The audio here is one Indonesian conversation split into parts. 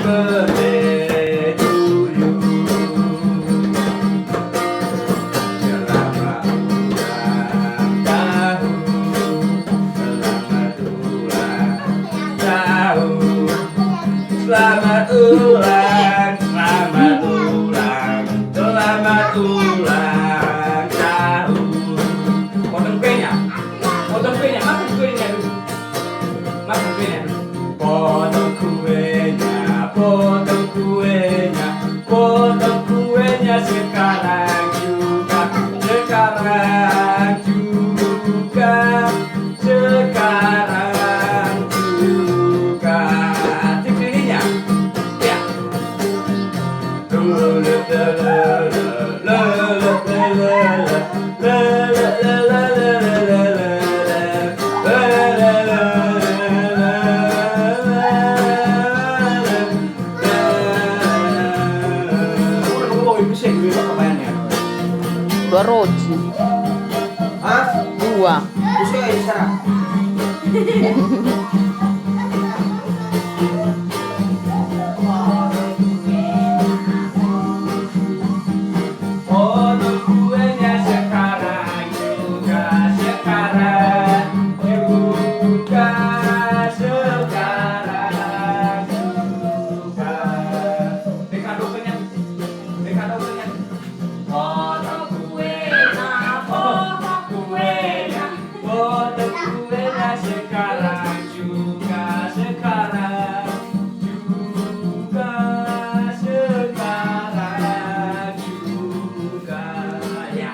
birthday to you. Selamat ulang tahun. Selamat ulang tahun. Selamat ulang, selamat ulang, selamat ulang tahun. Potong kuenya, potong kuenya, makan kuenya dulu, makan kuenya dulu. Potong kuenya, potong kuenya, potong kuenya sekarang juga, sekarang juga, sekarang juga. Tipinya, ya. Dua roti. Hah? Dua. Gusto kayo isa? Potong kuenya sekarang juga, sekarang juga, sekarang juga. Dekado kenyang, dekado kenyang. Potong kuenya, potong kuenya, potong kuenya sekarang juga, sekarang juga, sekarang juga. Ya.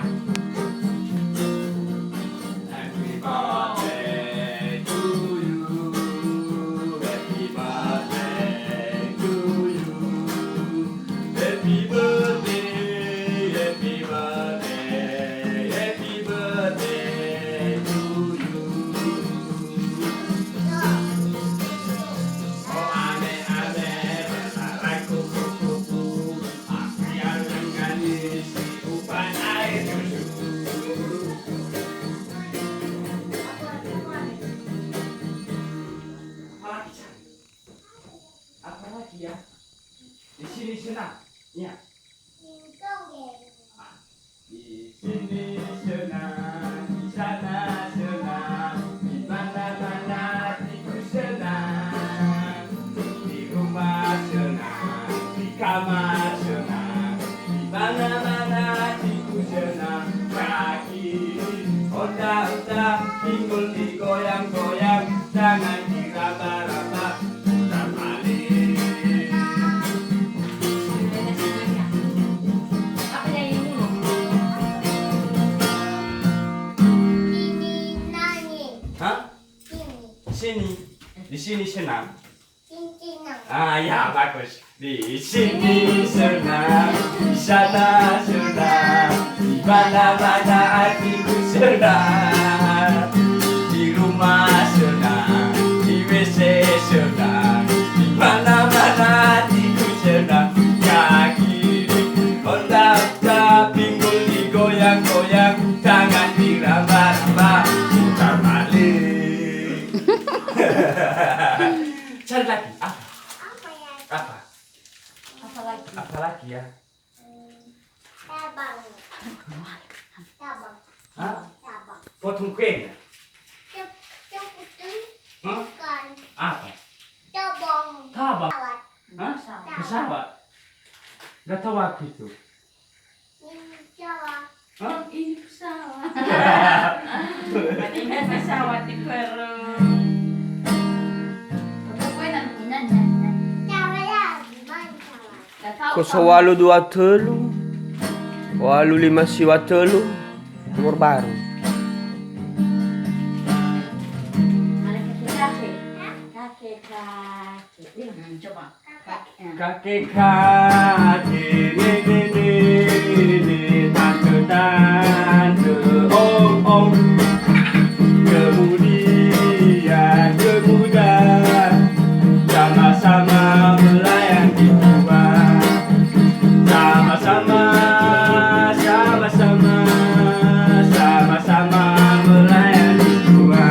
Happy birthday to you. Happy birthday to you. Happy birthday, happy birthday, happy birthday to you. Oh ane ane berlarai kuku kuku, aku yang dengan isi upan air susu. Apa lagi ya? Di sini senang, ya. Di sini senang, di sana senang, di mana-mana hatiku senang. Di rumah senang, di kamar senang, di mana-mana hatiku senang. Kaki onta-onta, pinggul digoyang-goyang, tangan diraba-raba, putar balik. Hah? Di sini senang. Ah ya bagus. Di sini senang, di sana senang, di mana-mana hatiku senang. Di rumah senang, di WC senang, di mana-mana hatiku senang. Kaki onta-onta, pinggul digoyang-goyang, tangan diraba-raba, putar balik. Cari lagi apa? Apa? Apa lagi ya? Hah? Potong kuenya? Hah? Apa? Tabang? Hah? Pesawat? Gak tahu aku itu. Hah? Ini pesawat. Ini pesawat di perut. Koso 823 8593 nomor baru. Coba. Kakek nenek tante om kemudian sama-sama melayang di tua, sama-sama melayang di tua.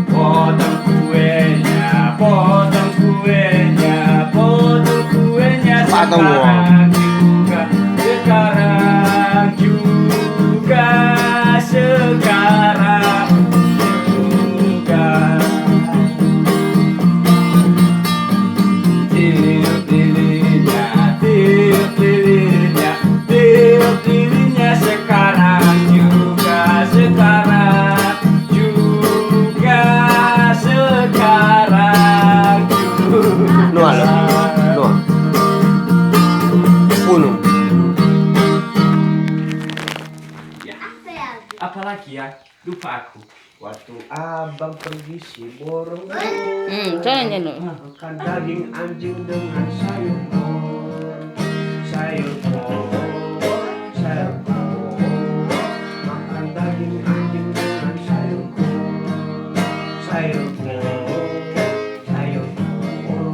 Potong kuenya atau ngomong? Sekarang juga tiup-lilin-lilin-nya sekarang juga Noah lo. Noah. Uno. Apalagi ya? Lupa aku. Waktu abang pergi si borong Jangan makan daging anjing dengan sayur makan daging anjing dengan sayur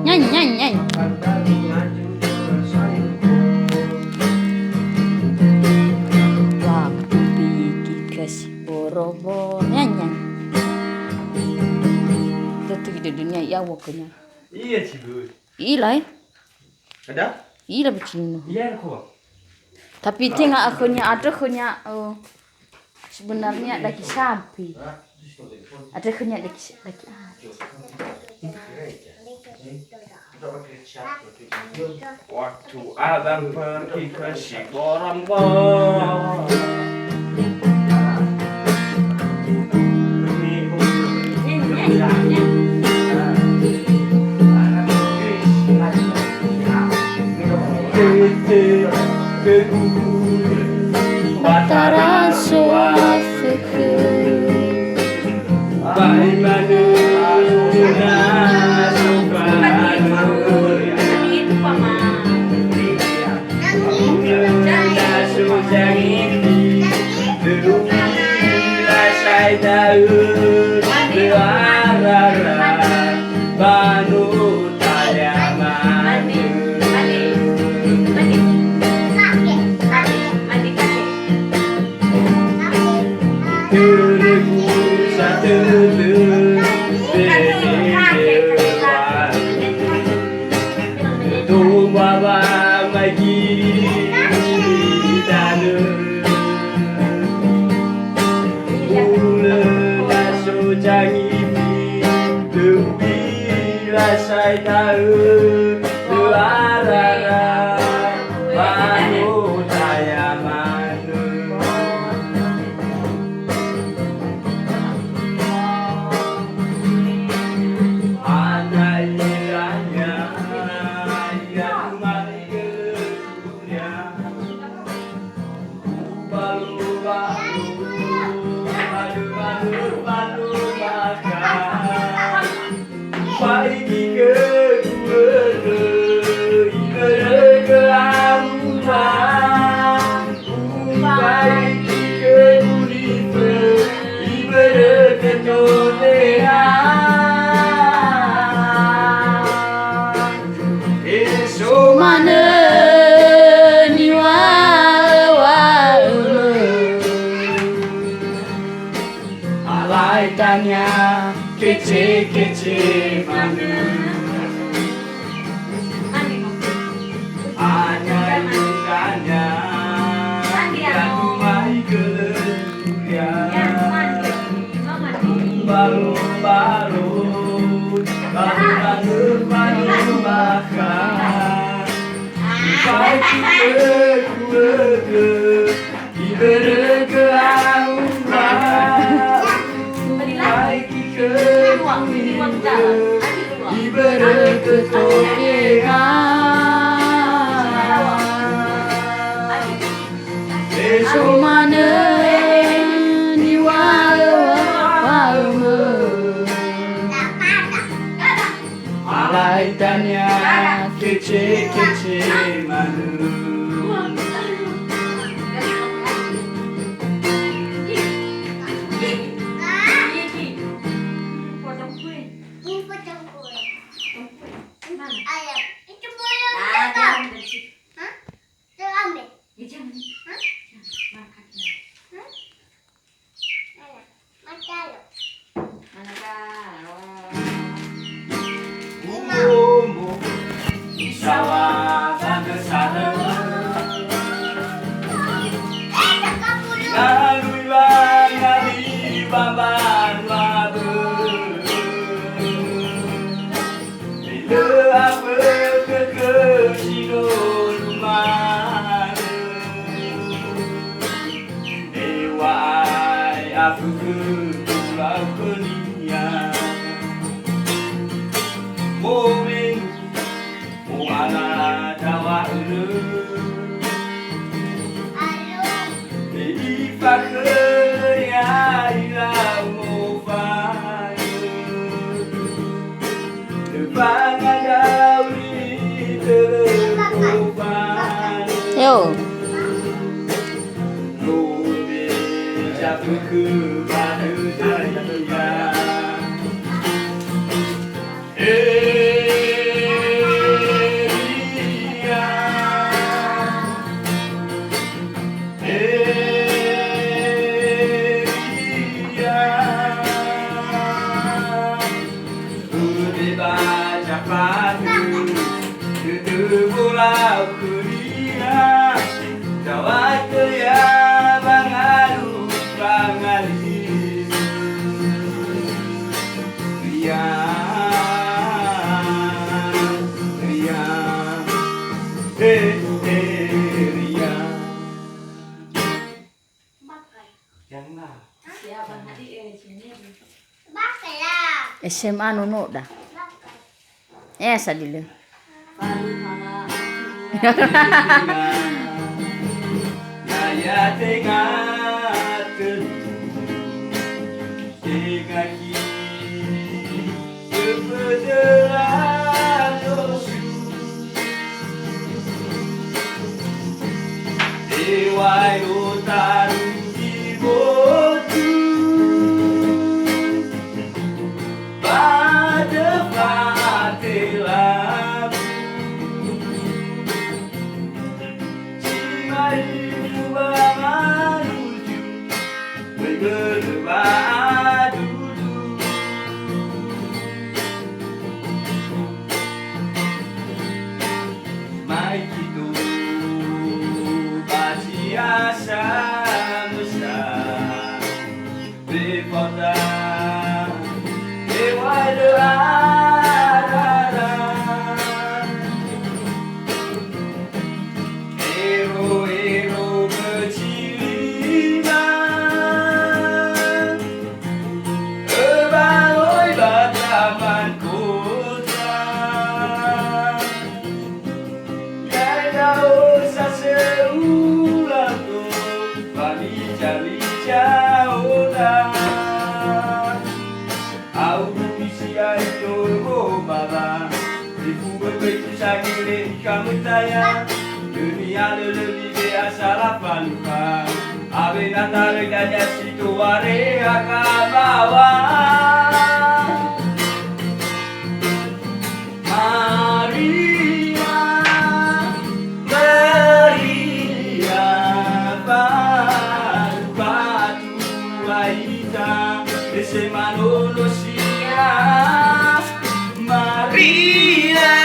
Nyanyi. makan daging anjing dengan sayur Waktu pergi ke si Borobudur. Nyanyi. Itu di dunia ya waktunya. Iya cibu. Ilai. ada Ila begini. Iya kok. Tapi tengah akhirnya sebenarnya lagi sapi. Akhirnya lagi Waktu abang pergi ke si Borobudur. Batara suafiku. Saya tahu luar baru saya manu. Andainya yang mati ke dunia, balu makan. Pergi ke tanya kece-kece mana hanya indahnya yang mai baru makan bagi diberi ke diberi ketokehan Mana ni alai tanya kece-kece manu sawah dan bamban labu Bila apa kekesidul mana Ewai aku ke pulau kenian Momen Mu'ala dawa ulu Fakir ya ilau mufanu Depan dauli terkubanu Yo. Nubi jatuh ke batu dunia Pulau Kuria Jawat ya bangalu bangalis Ria Ria Ria Jangan SMA nunuk dah. Sadile. Naya tengah kaki Kepedelan dosu Dewai otaru dibotu Pada fa'atilah Dunia lebih biasa lapanuka Abe natar gajah situ ware akabawa Maria Maria Batu Aida Ese manolo sia Maria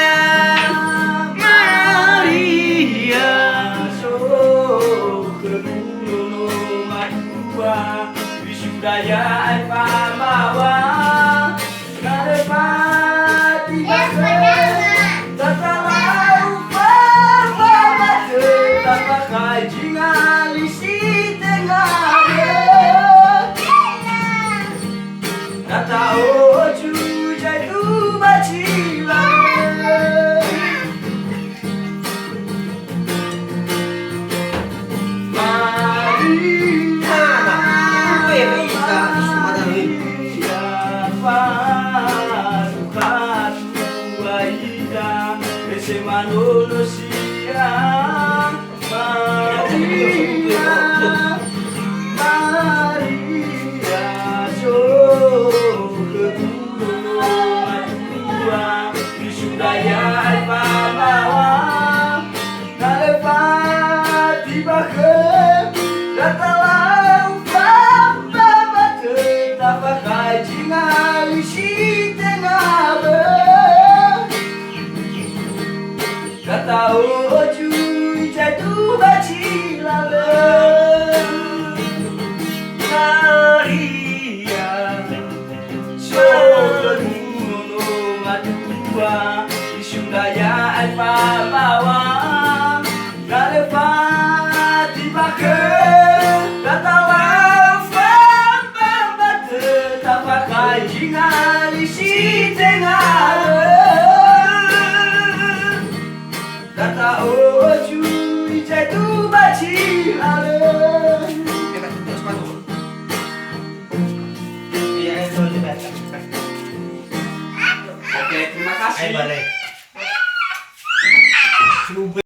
Daya pamawa Narepati Tatalau pamawate Tapakai jingali si tengah Natao jujai tu bacila Manolo sia Maria Maria so kedua disudaya pamawa nalepat dibakar datalau papa bate tapakai jingali si tengah Kata oju jatuh baci lalu Maria ke katawa famba tapakai jingali si tengah kata oju itu baci halo. Kita tutup sepatu. Iya, itu juga. Oke, terima kasih. Ayo balik.